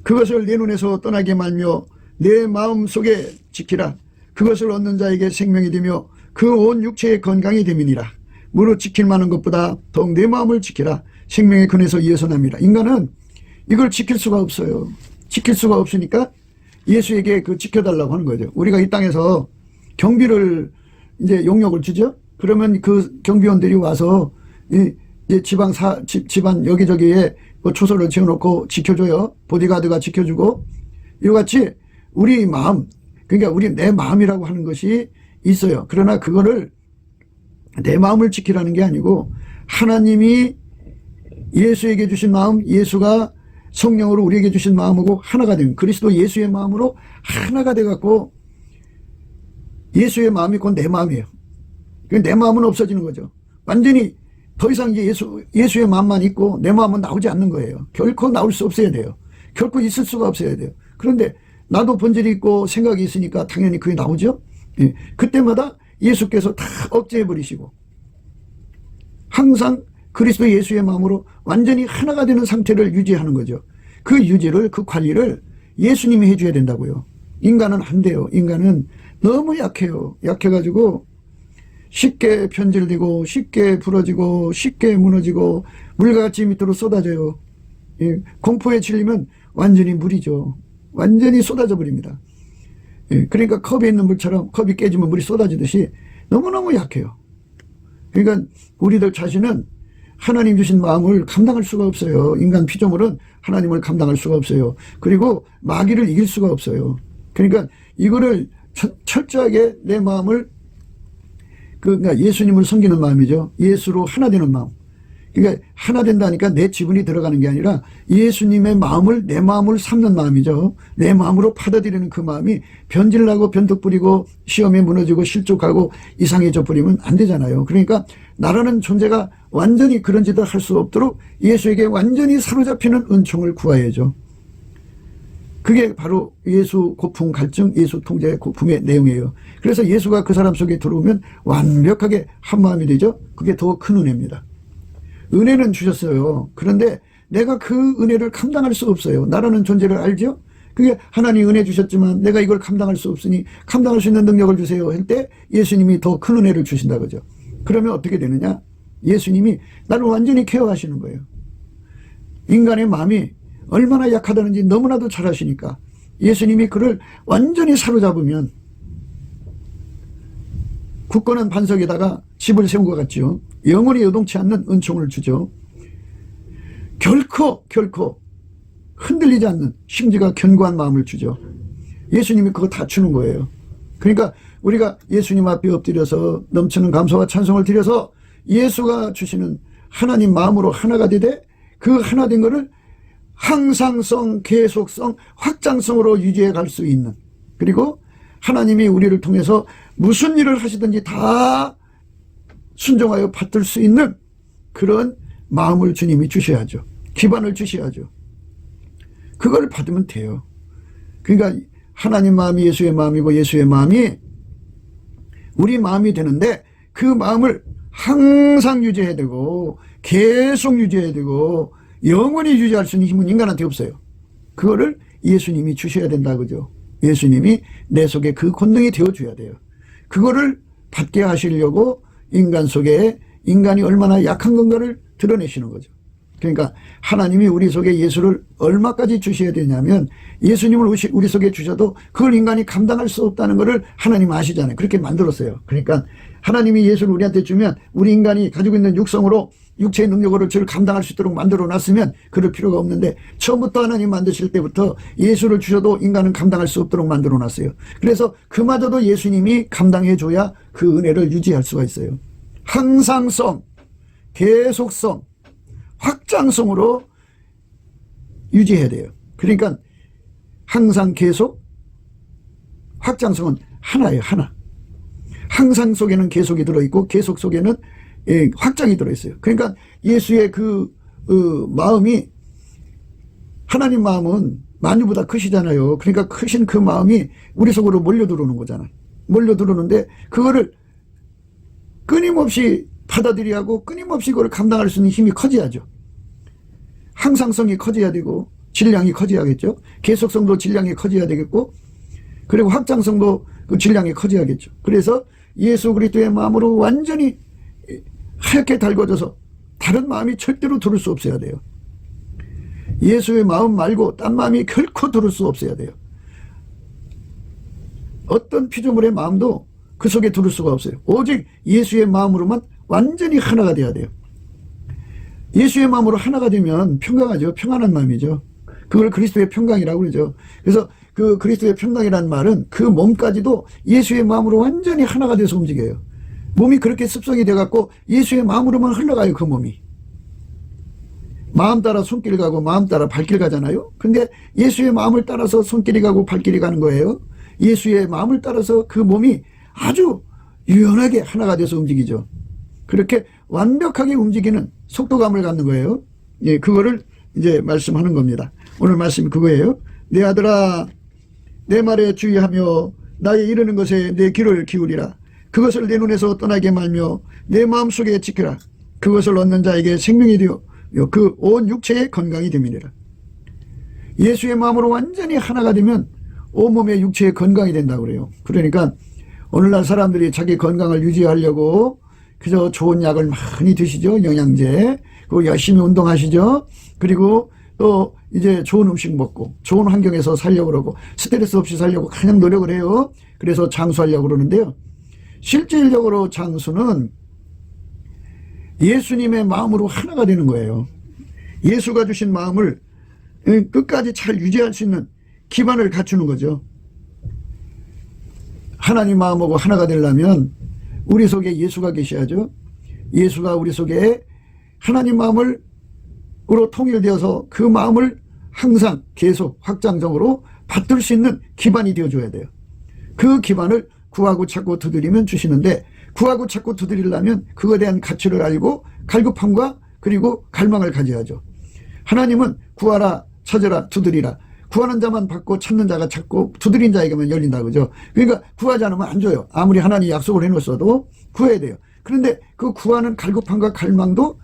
그것을 내 눈에서 떠나게 말며 내 마음 속에 지키라. 그것을 얻는 자에게 생명이 되며 그 온 육체의 건강이 됨이니라. 무릇 지킬 만한 것보다 더욱 내 마음을 지키라. 생명의 근에서 예선함이라. 인간은 이걸 지킬 수가 없어요. 지킬 수가 없으니까 예수에게 그 지켜달라고 하는 거죠. 우리가 이 땅에서 경비를 이제 용역을 주죠. 그러면 그 경비원들이 와서 집안 여기저기에 그 초소를 지어놓고 지켜줘요. 보디가드가 지켜주고 이같이 우리 마음, 그러니까 우리 내 마음이라고 하는 것이 있어요. 그러나 그거를 내 마음을 지키라는 게 아니고 하나님이 예수에게 주신 마음, 예수가 성령으로 우리에게 주신 마음하고 하나가 된 그리스도 예수의 마음으로 하나가 돼갖고 예수의 마음이 곧 내 마음이에요. 내 마음은 없어지는 거죠. 완전히 더 이상 이제 예수의 마음만 있고 내 마음은 나오지 않는 거예요. 결코 나올 수 없어야 돼요. 결코 있을 수가 없어야 돼요. 그런데 나도 본질이 있고 생각이 있으니까 당연히 그게 나오죠. 예. 그때마다 예수께서 다 억제해버리시고 항상 그리스도 예수의 마음으로 완전히 하나가 되는 상태를 유지하는 거죠. 그 유지를, 그 관리를 예수님이 해줘야 된다고요. 인간은 안 돼요. 인간은 너무 약해요. 약해가지고 쉽게 변질되고 쉽게 부러지고 쉽게 무너지고 물같이 밑으로 쏟아져요. 예. 공포에 질리면 완전히 물이죠. 완전히 쏟아져 버립니다. 예. 그러니까 컵에 있는 물처럼 컵이 깨지면 물이 쏟아지듯이 너무너무 약해요. 그러니까 우리들 자신은 하나님 주신 마음을 감당할 수가 없어요. 인간 피조물은 하나님을 감당할 수가 없어요. 그리고 마귀를 이길 수가 없어요. 그러니까 이거를 철저하게 내 마음을 그러니까 예수님을 섬기는 마음이죠. 예수로 하나 되는 마음. 그러니까 하나 된다니까 내 지분이 들어가는 게 아니라 예수님의 마음을 내 마음을 삼는 마음이죠. 내 마음으로 받아들이는 그 마음이 변질나고 변덕 부리고 시험에 무너지고 실족하고 이상해져 버리면 안 되잖아요. 그러니까 나라는 존재가 완전히 그런 짓을 할 수 없도록 예수에게 완전히 사로잡히는 은총을 구하야죠. 그게 바로 예수 고품 갈증, 예수 통제 고품의 내용이에요. 그래서 예수가 그 사람 속에 들어오면 완벽하게 한 마음이 되죠. 그게 더 큰 은혜입니다. 은혜는 주셨어요. 그런데 내가 그 은혜를 감당할 수 없어요. 나라는 존재를 알죠? 그게 하나님 은혜 주셨지만 내가 이걸 감당할 수 없으니 감당할 수 있는 능력을 주세요 할 때 예수님이 더 큰 은혜를 주신다 그죠. 그러면 어떻게 되느냐? 예수님이 나를 완전히 케어하시는 거예요. 인간의 마음이 얼마나 약하다는지 너무나도 잘 아시니까 예수님이 그를 완전히 사로잡으면 굳건한 반석에다가 집을 세운 것 같죠. 영원히 요동치 않는 은총을 주죠. 결코 흔들리지 않는 심지가 견고한 마음을 주죠. 예수님이 그거 다 주는 거예요. 그러니까 우리가 예수님 앞에 엎드려서 넘치는 감사와 찬송을 드려서 예수가 주시는 하나님 마음으로 하나가 되되 그 하나 된 거를 항상성, 계속성, 확장성으로 유지해 갈 수 있는, 그리고 하나님이 우리를 통해서 무슨 일을 하시든지 다 순종하여 받들 수 있는 그런 마음을 주님이 주셔야죠. 기반을 주셔야죠. 그걸 받으면 돼요. 그러니까 하나님 마음이 예수의 마음이고 예수의 마음이 우리 마음이 되는데 그 마음을 항상 유지해야 되고 계속 유지해야 되고 영원히 유지할 수 있는 힘은 인간한테 없어요. 그거를 예수님이 주셔야 된다 그죠. 예수님이 내 속에 그 권능이 되어줘야 돼요. 그거를 받게 하시려고 인간 속에 인간이 얼마나 약한 건가를 드러내시는 거죠. 그러니까 하나님이 우리 속에 예수를 얼마까지 주셔야 되냐면 예수님을 우리 속에 주셔도 그걸 인간이 감당할 수 없다는 것을 하나님 아시잖아요. 그렇게 만들었어요. 그러니까 하나님이 예수를 우리한테 주면 우리 인간이 가지고 있는 육성으로 육체의 능력으로 저를 감당할 수 있도록 만들어 놨으면 그럴 필요가 없는데 처음부터 하나님 만드실 때부터 예수를 주셔도 인간은 감당할 수 없도록 만들어 놨어요. 그래서 그마저도 예수님이 감당해 줘야 그 은혜를 유지할 수가 있어요. 항상성, 계속성, 확장성으로 유지해야 돼요. 그러니까 항상 계속, 확장성은 하나예요. 하나. 항상 속에는 계속이 들어있고 계속 속에는 확장이 들어있어요. 그러니까 예수의 그 마음이, 하나님 마음은 만유보다 크시잖아요. 그러니까 크신 그 마음이 우리 속으로 몰려들어오는 거잖아. 몰려들어오는데 그거를 끊임없이 받아들여야 하고 끊임없이 그걸 감당할 수 있는 힘이 커져야죠. 항상성이 커져야 되고 질량이 커져야겠죠. 계속성도 질량이 커져야 되겠고 그리고 확장성도 그 질량이 커져야겠죠. 그래서 예수 그리스도의 마음으로 완전히 하얗게 달궈져서 다른 마음이 절대로 들을 수 없어야 돼요. 예수의 마음 말고 딴 마음이 결코 들을 수 없어야 돼요. 어떤 피조물의 마음도 그 속에 들을 수가 없어요. 오직 예수의 마음으로만 완전히 하나가 돼야 돼요. 예수의 마음으로 하나가 되면 평강하죠. 평안한 마음이죠. 그걸 그리스도의 평강이라고 그러죠. 그래서 그 그리스도의 평강이라는 말은 그 몸까지도 예수의 마음으로 완전히 하나가 돼서 움직여요. 몸이 그렇게 습성이 돼갖고 예수의 마음으로만 흘러가요. 그 몸이. 마음 따라 손길 가고 마음 따라 발길 가잖아요. 근데 예수의 마음을 따라서 손길이 가고 발길이 가는 거예요. 예수의 마음을 따라서 그 몸이 아주 유연하게 하나가 돼서 움직이죠. 그렇게 완벽하게 움직이는 속도감을 갖는 거예요. 예, 그거를 이제 말씀하는 겁니다. 오늘 말씀이 그거예요. 내 아들아, 내 말에 주의하며 나의 이르는 것에 내 귀를 기울이라. 그것을 내 눈에서 떠나게 말며 내 마음속에 지키라. 그것을 얻는 자에게 생명이 되어 그 온 육체의 건강이 됨이니라. 예수의 마음으로 완전히 하나가 되면 온몸의 육체의 건강이 된다고 그래요. 그러니까 오늘날 사람들이 자기 건강을 유지하려고 그저 좋은 약을 많이 드시죠. 영양제. 그리고 열심히 운동하시죠. 그리고 또 이제 좋은 음식 먹고 좋은 환경에서 살려고 그러고 스트레스 없이 살려고 가장 노력을 해요. 그래서 장수하려고 그러는데요. 실질적으로 장수는 예수님의 마음으로 하나가 되는 거예요. 예수가 주신 마음을 끝까지 잘 유지할 수 있는 기반을 갖추는 거죠. 하나님 마음하고 하나가 되려면 우리 속에 예수가 계셔야죠. 예수가 우리 속에 하나님 마음으로 통일되어서 그 마음을 항상 계속 확장적으로 받들 수 있는 기반이 되어줘야 돼요. 그 기반을 구하고 찾고 두드리면 주시는데 구하고 찾고 두드리려면 그거에 대한 가치를 알고 갈급함과 그리고 갈망을 가져야죠. 하나님은 구하라 찾으라 두드리라. 구하는 자만 받고 찾는 자가 찾고 두드린 자에게만 열린다 그죠. 그러니까 구하지 않으면 안 줘요. 아무리 하나님이 약속을 해놓았어도 구해야 돼요. 그런데 그 구하는 갈급함과 갈망도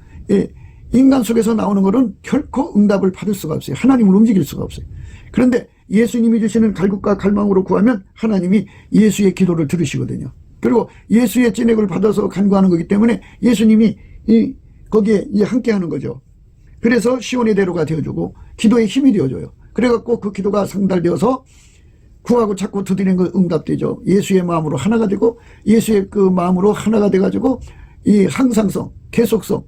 인간 속에서 나오는 것은 결코 응답을 받을 수가 없어요. 하나님을 움직일 수가 없어요. 그런데 예수님이 주시는 갈급과 갈망으로 구하면 하나님이 예수의 기도를 들으시거든요. 그리고 예수의 찐액을 받아서 간구하는 거기 때문에 예수님이 거기에 함께하는 거죠. 그래서 시온의 대로가 되어주고 기도의 힘이 되어줘요. 그래갖고 그 기도가 상달되어서 구하고 찾고 두드리는 거 응답되죠. 예수의 마음으로 하나가 되고 예수의 그 마음으로 하나가 돼가지고 이 항상성, 계속성,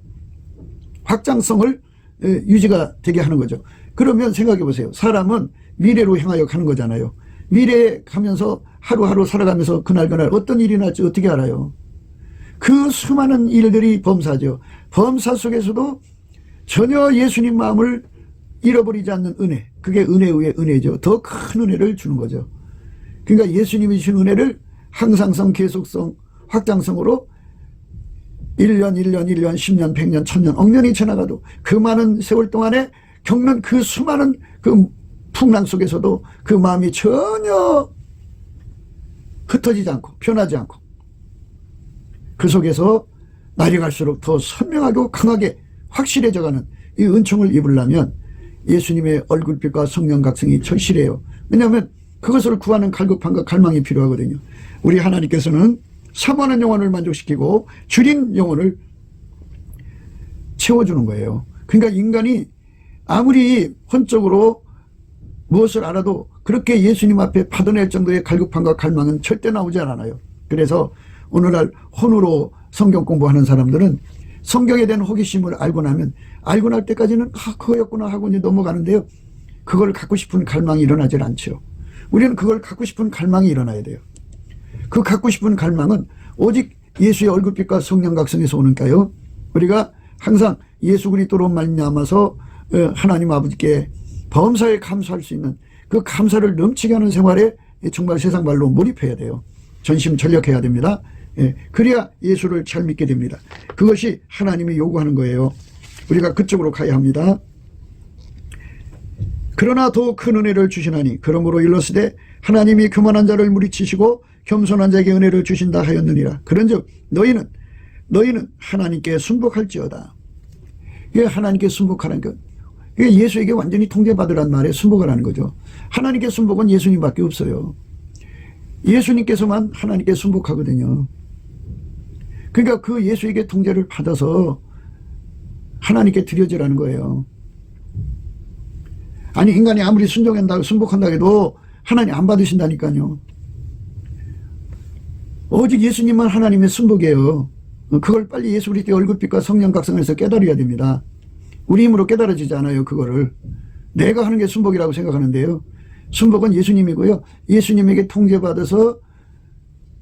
확장성을 유지가 되게 하는 거죠. 그러면 생각해 보세요. 사람은 미래로 향하여 가는 거잖아요. 미래에 가면서 하루하루 살아가면서 그날그날 어떤 일이 날지 어떻게 알아요? 그 수많은 일들이 범사죠. 범사 속에서도 전혀 예수님 마음을 잃어버리지 않는 은혜. 그게 은혜 위에 은혜죠. 더 큰 은혜를 주는 거죠. 그러니까 예수님이 주신 은혜를 항상성, 계속성, 확장성으로 1년, 10년, 100년, 1000년, 억년이 지나가도 그 많은 세월 동안에 겪는 그 수많은 그 풍랑 속에서도 그 마음이 전혀 흩어지지 않고 변하지 않고 그 속에서 날이 갈수록 더 선명하고 강하게 확실해져가는 이 은총을 입으려면 예수님의 얼굴빛과 성령 각성이 절실해요. 왜냐하면 그것을 구하는 갈급함과 갈망이 필요하거든요. 우리 하나님께서는 사모하는 영혼을 만족시키고 줄인 영혼을 채워주는 거예요. 그러니까 인간이 아무리 혼적으로 무엇을 알아도 그렇게 예수님 앞에 받아낼 정도의 갈급함과 갈망은 절대 나오지 않아요. 그래서 오늘날 혼으로 성경 공부하는 사람들은 성경에 대한 호기심을 알고 나면 알고 날 때까지는 그거였구나 하고 이제 넘어가는데요. 그걸 갖고 싶은 갈망이 일어나질 않죠. 우리는 그걸 갖고 싶은 갈망이 일어나야 돼요. 그 갖고 싶은 갈망은 오직 예수의 얼굴빛과 성령 각성에서 오는가요? 우리가 항상 예수 그리스도로 말미암아서 하나님 아버지께 범사에 감사할 수 있는 그 감사를 넘치게 하는 생활에 정말 세상 말로 몰입해야 돼요. 전심전력해야 됩니다. 그래야 예수를 잘 믿게 됩니다. 그것이 하나님이 요구하는 거예요. 우리가 그쪽으로 가야 합니다. 그러나 더 큰 은혜를 주시나니 그러므로 일렀으되 하나님이 교만한 자를 물리치시고 겸손한 자에게 은혜를 주신다 하였느니라. 그런즉 너희는 하나님께 순복할지어다. 이게 하나님께 순복하라는 것. 이게 예수에게 완전히 통제받으란 말에 순복을 하는 거죠. 하나님께 순복은 예수님밖에 없어요. 예수님께서만 하나님께 순복하거든요. 그러니까 그 예수에게 통제를 받아서 하나님께 드려지라는 거예요. 아니 인간이 아무리 순종한다고 순복한다고 해도 하나님 안 받으신다니까요. 오직 예수님만 하나님의 순복이에요. 그걸 빨리 예수 그리스도의 얼굴빛과 성령 각성에서 깨달아야 됩니다. 우리 힘으로 깨달아지지 않아요. 그거를 내가 하는 게 순복이라고 생각하는데요. 순복은 예수님이고요. 예수님에게 통제받아서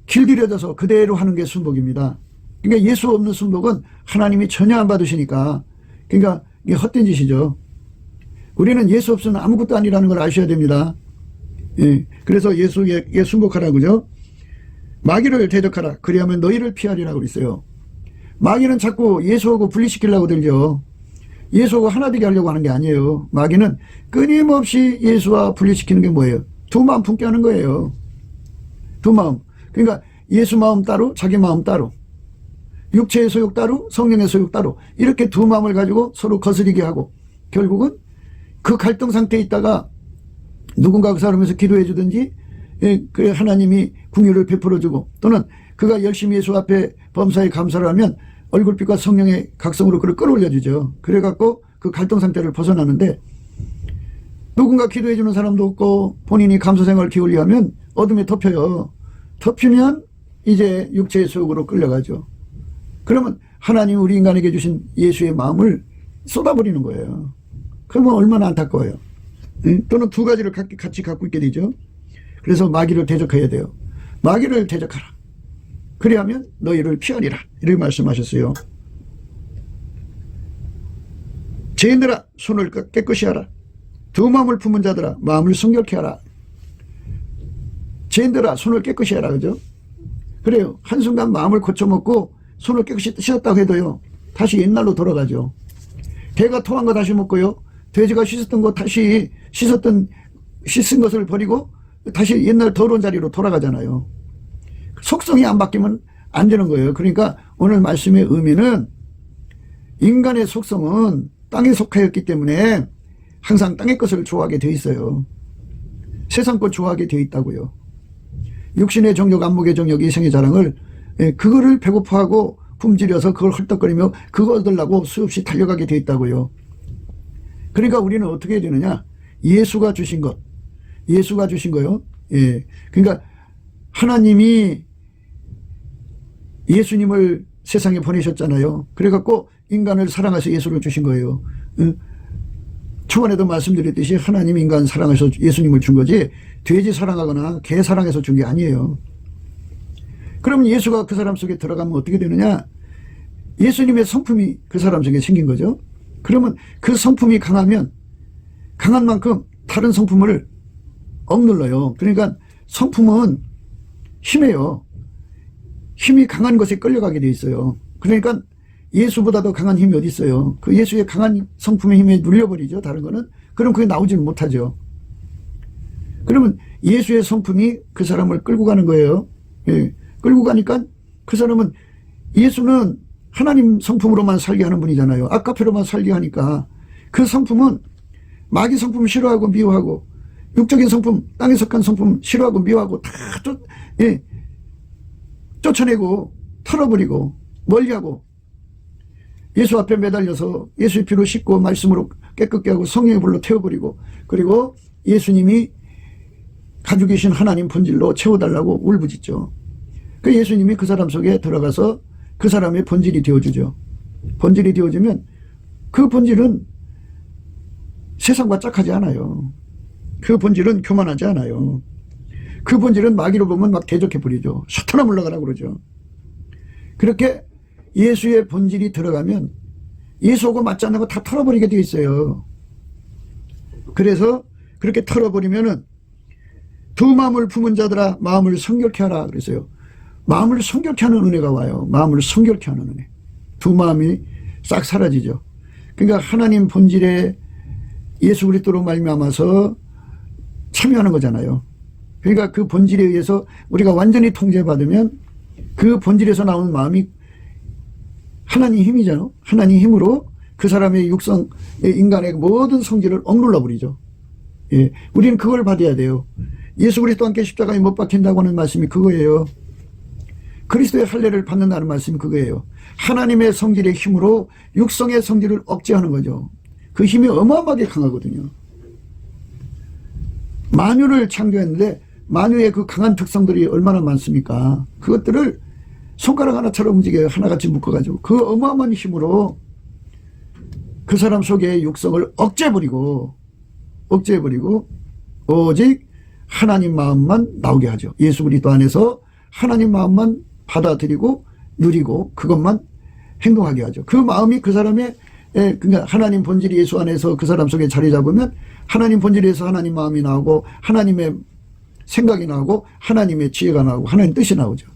길들여져서 그대로 하는 게 순복입니다. 그러니까 예수 없는 순복은 하나님이 전혀 안 받으시니까 그러니까 이게 헛된 짓이죠. 우리는 예수 없으면 아무것도 아니라는 걸 아셔야 됩니다. 그래서 예수에게 순복하라 그죠? 마귀를 대적하라. 그리하면 너희를 피하리라고 그랬어요. 마귀는 자꾸 예수하고 분리시키려고 들죠. 예수하고 하나 되게 하려고 하는 게 아니에요. 마귀는 끊임없이 예수와 분리시키는 게 뭐예요? 두 마음 품게 하는 거예요. 두 마음. 그러니까 예수 마음 따로 자기 마음 따로. 육체의 소욕 따로 성령의 소욕 따로. 이렇게 두 마음을 가지고 서로 거스리게 하고 결국은 그 갈등 상태에 있다가 누군가 그 사람에서 기도해 주든지 그래 하나님이 긍휼을 베풀어 주고 또는 그가 열심히 예수 앞에 범사에 감사를 하면 얼굴빛과 성령의 각성으로 그를 끌어올려 주죠. 그래 갖고 그 갈등 상태를 벗어나는데 누군가 기도해 주는 사람도 없고 본인이 감사 생활을 기울여 하면 어둠에 덮여요. 덮이면 이제 육체의 소욕으로 끌려가죠. 그러면 하나님 우리 인간에게 주신 예수의 마음을 쏟아버리는 거예요. 그러면 얼마나 안타까워요. 또는 두 가지를 같이 갖고 있게 되죠. 그래서 마귀를 대적해야 돼요. 마귀를 대적하라. 그리하면 너희를 피하리라. 이렇게 말씀하셨어요. 죄인들아 손을 깨끗이 하라. 두 마음을 품은 자들아 마음을 순결케 하라. 죄인들아 손을 깨끗이 하라. 그죠? 그래요. 한순간 마음을 고쳐먹고 손을 깨끗이 씻었다고 해도요. 다시 옛날로 돌아가죠. 개가 토한 거 다시 먹고요. 돼지가 씻었던 거 다시 씻은 것을 버리고 다시 옛날 더러운 자리로 돌아가잖아요. 속성이 안 바뀌면 안 되는 거예요. 그러니까 오늘 말씀의 의미는 인간의 속성은 땅에 속하였기 때문에 항상 땅의 것을 좋아하게 돼 있어요. 세상 것 좋아하게 돼 있다고요. 육신의 정욕, 안목의 정욕, 이생의 자랑을 그거를 배고파하고 품질려서 그걸 헐떡거리며 그거 얻으려고 수없이 달려가게 돼 있다고요. 그러니까 우리는 어떻게 해야 되느냐? 예수가 주신 것. 예수가 주신 거요. 예. 그러니까 하나님이 예수님을 세상에 보내셨잖아요. 그래갖고 인간을 사랑해서 예수를 주신 거예요. 초반에도 말씀드렸듯이 하나님 인간 사랑해서 예수님을 준 거지 돼지 사랑하거나 개 사랑해서 준 게 아니에요. 그러면 예수가 그 사람 속에 들어가면 어떻게 되느냐? 예수님의 성품이 그 사람 속에 생긴 거죠. 그러면 그 성품이 강하면 강한 만큼 다른 성품을 억눌러요. 그러니까 성품은 힘이에요. 힘이 강한 것에 끌려가게 돼 있어요. 그러니까 예수보다 더 강한 힘이 어디 있어요. 그 예수의 강한 성품의 힘에 눌려버리죠. 다른 거는. 그럼 그게 나오지는 못하죠. 그러면 예수의 성품이 그 사람을 끌고 가는 거예요. 예. 끌고 가니까 그 사람은 예수는 하나님 성품으로만 살게 하는 분이잖아요. 아까페로만 살게 하니까 그 성품은 마귀 성품 싫어하고 미워하고 육적인 성품, 땅에 속한 성품 싫어하고 미워하고 다 쫓아내고 털어버리고 멀리하고 예수 앞에 매달려서 예수의 피로 씻고 말씀으로 깨끗게 하고 성령의 불로 태워버리고 그리고 예수님이 가지고 계신 하나님 본질로 채워달라고 울부짖죠. 그 예수님이 그 사람 속에 들어가서 그 사람의 본질이 되어주죠. 본질이 되어주면 그 본질은 세상과 짝하지 않아요. 그 본질은 교만하지 않아요. 그 본질은 마귀로 보면 막 대적해버리죠. 사탄아 물러가라 그러죠. 그렇게 예수의 본질이 들어가면 예수하고 맞지 않는 거 다 털어버리게 되어 있어요. 그래서 그렇게 털어버리면은 두 마음을 품은 자들아 마음을 성결케 하라 그랬어요. 마음을 성결케 하는 은혜가 와요. 마음을 성결케 하는 은혜. 두 마음이 싹 사라지죠. 그러니까 하나님 본질에 예수 그리스도로 말미암아서 참여하는 거잖아요. 그러니까 그 본질에 의해서 우리가 완전히 통제받으면 그 본질에서 나오는 마음이 하나님 힘이잖아요. 하나님 힘으로 그 사람의 육성의 인간의 모든 성질을 억눌러 버리죠. 예, 우리는 그걸 받아야 돼요. 예수 그리스도와 함께 십자가에 못 박힌다고 하는 말씀이 그거예요. 그리스도의 할례를 받는다는 말씀이 그거예요. 하나님의 성질의 힘으로 육성의 성질을 억제하는 거죠. 그 힘이 어마어마하게 강하거든요. 만유를 창조했는데 만유의 그 강한 특성들이 얼마나 많습니까? 그것들을 손가락 하나처럼 움직여요. 하나같이 묶어가지고 그 어마어마한 힘으로 그 사람 속의 육성을 억제해버리고 오직 하나님 마음만 나오게 하죠. 예수 그리스도 안에서 하나님 마음만 받아들이고 누리고 그것만 행동하게 하죠. 그 마음이 그 사람의 그러니까 하나님 본질이 예수 안에서 그 사람 속에 자리 잡으면 하나님 본질에서 하나님 마음이 나오고 하나님의 생각이 나오고 하나님의 지혜가 나오고 하나님 뜻이 나오죠.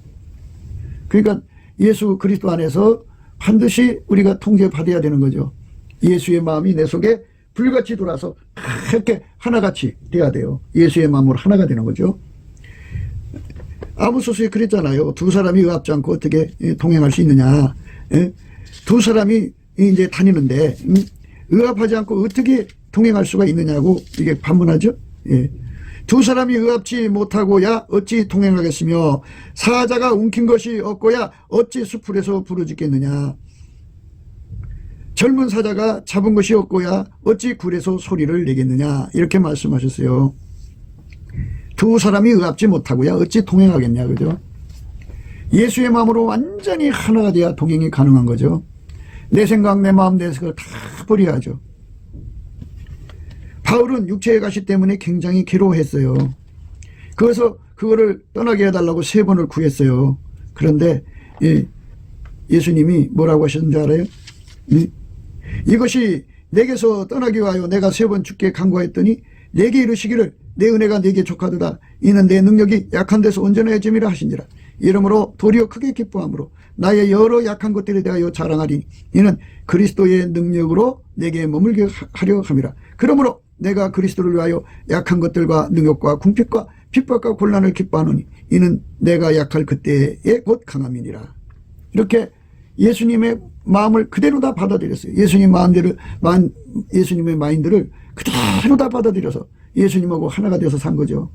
그러니까 예수 그리스도 안에서 반드시 우리가 통제받아야 되는 거죠. 예수의 마음이 내 속에 불같이 돌아서 이렇게 하나같이 돼야 돼요. 예수의 마음으로 하나가 되는 거죠. 아모스서에 그랬잖아요. 두 사람이 의합지 않고 어떻게 동행할 수 있느냐. 두 사람이 이제 다니는데 의합하지 않고 어떻게 동행할 수가 있느냐고 이게 반문하죠. 두 사람이 의합지 못하고야 어찌 동행하겠으며 사자가 움킨 것이 없고야 어찌 수풀에서 부르짖겠느냐. 젊은 사자가 잡은 것이 없고야 어찌 굴에서 소리를 내겠느냐. 이렇게 말씀하셨어요. 두 사람이 의합지 못하고야 어찌 동행하겠냐. 그죠? 예수의 마음으로 완전히 하나가 돼야 동행이 가능한 거죠. 내 생각, 내 마음, 내 생각을 다 버려야죠. 바울은 육체의 가시 때문에 굉장히 괴로워했어요. 그래서 그거를 떠나게 해달라고 3번을 구했어요. 그런데 예수님이 뭐라고 하셨는지 알아요? 이것이 내게서 떠나기 위하여 내가 3번 주께 간구하였더니 내게 이르시기를 내 은혜가 내게 족하도다. 이는 내 능력이 약한 데서 온전해짐이라 하시니라. 이러므로 도리어 크게 기뻐함으로 나의 여러 약한 것들에 대하여 자랑하리니 이는 그리스도의 능력으로 내게 머물게 하려 함이라. 그러므로 내가 그리스도를 위하여 약한 것들과 능욕과 궁핍과 핍박과 곤란을 기뻐하노니 이는 내가 약할 그때에 곧 강함이니라. 이렇게 예수님의 마음을 그대로 다 받아들였어요. 예수님의 마인드를 그대로 다 받아들여서 예수님하고 하나가 되어서 산 거죠.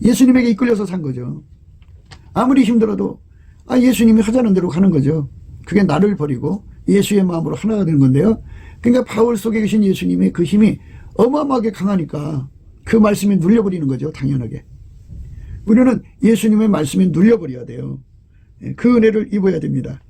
예수님에게 이끌려서 산 거죠. 아무리 힘들어도 예수님이 하자는 대로 가는 거죠. 그게 나를 버리고 예수의 마음으로 하나가 되는 건데요. 그러니까 바울 속에 계신 예수님의 그 힘이 어마어마하게 강하니까 그 말씀이 눌려버리는 거죠. 당연하게. 우리는 예수님의 말씀에 눌려버려야 돼요. 그 은혜를 입어야 됩니다.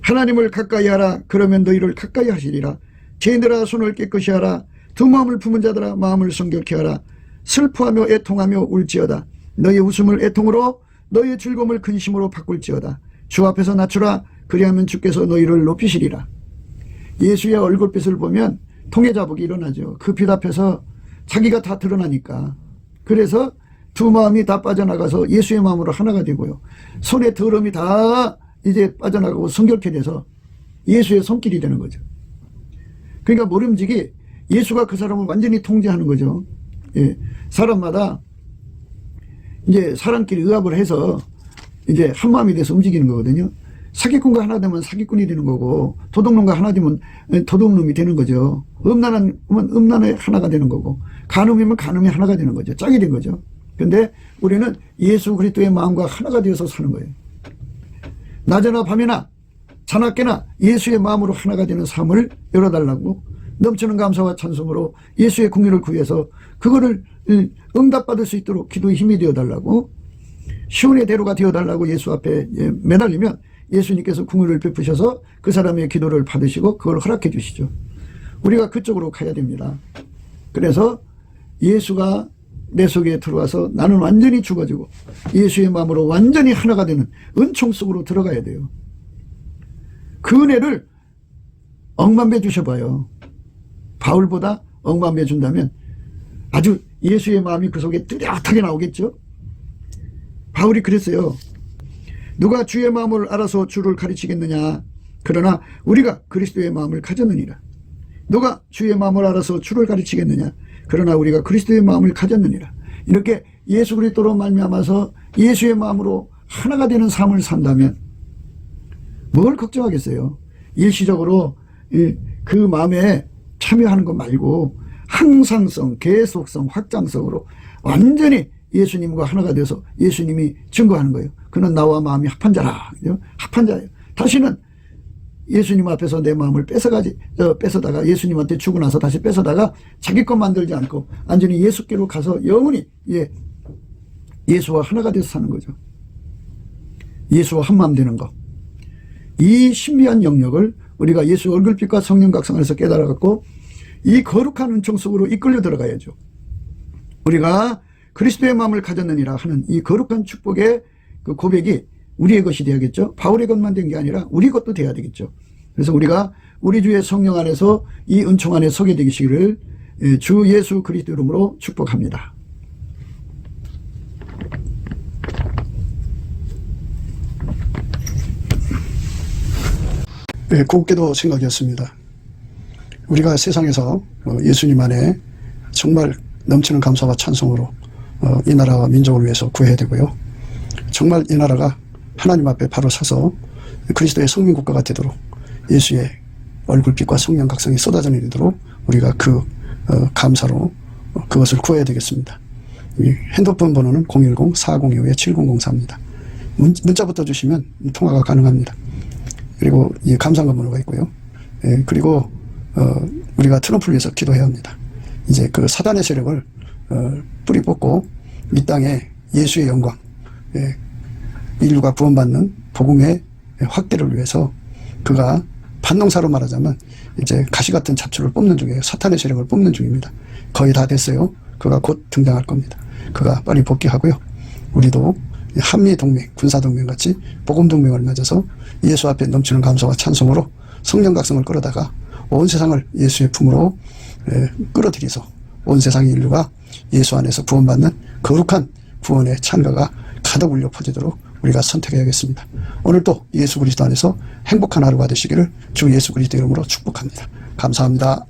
하나님을 가까이 하라. 그러면 너희를 가까이 하시리라. 죄인들아 손을 깨끗이 하라. 두 마음을 품은 자들아 마음을 성결케 하라. 슬퍼하며 애통하며 울지어다. 너희 웃음을 애통으로 너희 즐거움을 근심으로 바꿀지어다. 주 앞에서 낮추라. 그리하면 주께서 너희를 높이시리라. 예수의 얼굴빛을 보면 통해자복이 일어나죠. 그 빛 앞에서 자기가 다 드러나니까. 그래서 두 마음이 다 빠져나가서 예수의 마음으로 하나가 되고요. 손에 더러움이 다 이제 빠져나가고 성결케 돼서 예수의 손길이 되는 거죠. 그러니까 모름지기 예수가 그 사람을 완전히 통제하는 거죠. 예. 사람마다 이제 사람끼리 의합을 해서 이제 한 마음이 돼서 움직이는 거거든요. 사기꾼과 하나 되면 사기꾼이 되는 거고, 도둑놈과 하나 되면 도둑놈이 되는 거죠. 음란하면 음란의 하나가 되는 거고, 간음이면 간음이 하나가 되는 거죠. 짝이 된 거죠. 근데 우리는 예수 그리스도의 마음과 하나가 되어서 사는 거예요. 낮에나 밤에나 자나깨나 예수의 마음으로 하나가 되는 삶을 열어달라고, 넘치는 감사와 찬송으로 예수의 궁유를 구해서 그거를 응답받을 수 있도록 기도의 힘이 되어달라고, 시온의 대로가 되어달라고 예수 앞에 매달리면 예수님께서 궁유를 베푸셔서 그 사람의 기도를 받으시고 그걸 허락해 주시죠. 우리가 그쪽으로 가야 됩니다. 그래서 예수가 내 속에 들어와서 나는 완전히 죽어지고 예수의 마음으로 완전히 하나가 되는 은총 속으로 들어가야 돼요. 그 은혜를 억만배 주셔봐요. 바울보다 억만배 준다면 아주 예수의 마음이 그 속에 뚜렷하게 나오겠죠. 바울이 그랬어요. 누가 주의 마음을 알아서 주를 가르치겠느냐. 그러나 우리가 그리스도의 마음을 가졌느니라. 누가 주의 마음을 알아서 주를 가르치겠느냐. 그러나 우리가 그리스도의 마음을 가졌느니라. 이렇게 예수 그리스도로 말미암아서 예수의 마음으로 하나가 되는 삶을 산다면 뭘 걱정하겠어요. 일시적으로 그 마음에 참여하는 것 말고 항상성, 계속성, 확장성으로 완전히 예수님과 하나가 되어서 예수님이 증거하는 거예요. 그는 나와 마음이 합한 자라. 합한 자예요. 다시는 예수님 앞에서 내 마음을 뺏어다가 예수님한테 주고 나서 다시 뺏어다가 자기 것 만들지 않고 완전히 예수께로 가서 영원히 예수와 하나가 돼서 사는 거죠. 예수와 한 마음 되는 거. 이 신비한 영역을 우리가 예수 얼굴빛과 성령 각성 안에서 깨달아갖고 이 거룩한 은총 속으로 이끌려 들어가야죠. 우리가 그리스도의 마음을 가졌느니라 하는 이 거룩한 축복의 그 고백이 우리의 것이 되어야겠죠. 바울의 것만 된 게 아니라 우리 것도 돼야 되겠죠. 그래서 우리가 우리 주의 성령 안에서 이 은총 안에 서게 되시기를 주 예수 그리스도 이름으로 축복합니다. 네, 곱게도 생각이었습니다. 우리가 세상에서 예수님 안에 정말 넘치는 감사와 찬송으로 이 나라와 민족을 위해서 구해야 되고요. 정말 이 나라가 하나님 앞에 바로 서서 그리스도의 성민국가가 되도록 예수의 얼굴빛과 성령 각성이 쏟아져 내리도록 우리가 그 감사로 그것을 구해야 되겠습니다. 핸드폰 번호는 010-4025-7004입니다. 문자부터 주시면 통화가 가능합니다. 그리고 이 감사한 번호가 있고요. 그리고 우리가 트럼프를 위해서 기도해야 합니다. 이제 그 사단의 세력을 뿌리 뽑고 이 땅에 예수의 영광, 인류가 구원받는 복음의 확대를 위해서 그가 반농사로 말하자면 이제 가시 같은 잡초를 뽑는 중이에요. 사탄의 세력을 뽑는 중입니다. 거의 다 됐어요. 그가 곧 등장할 겁니다. 그가 빨리 복귀하고요. 우리도 한미동맹, 군사동맹 같이 복음동맹을 맺어서 예수 앞에 넘치는 감사와 찬송으로 성령 각성을 끌어다가 온 세상을 예수의 품으로 끌어들여서 온 세상의 인류가 예수 안에서 구원받는 거룩한 구원의 찬가가 가득 울려 퍼지도록 우리가 선택해야겠습니다. 오늘도 예수 그리스도 안에서 행복한 하루가 되시기를 주 예수 그리스도 이름으로 축복합니다. 감사합니다.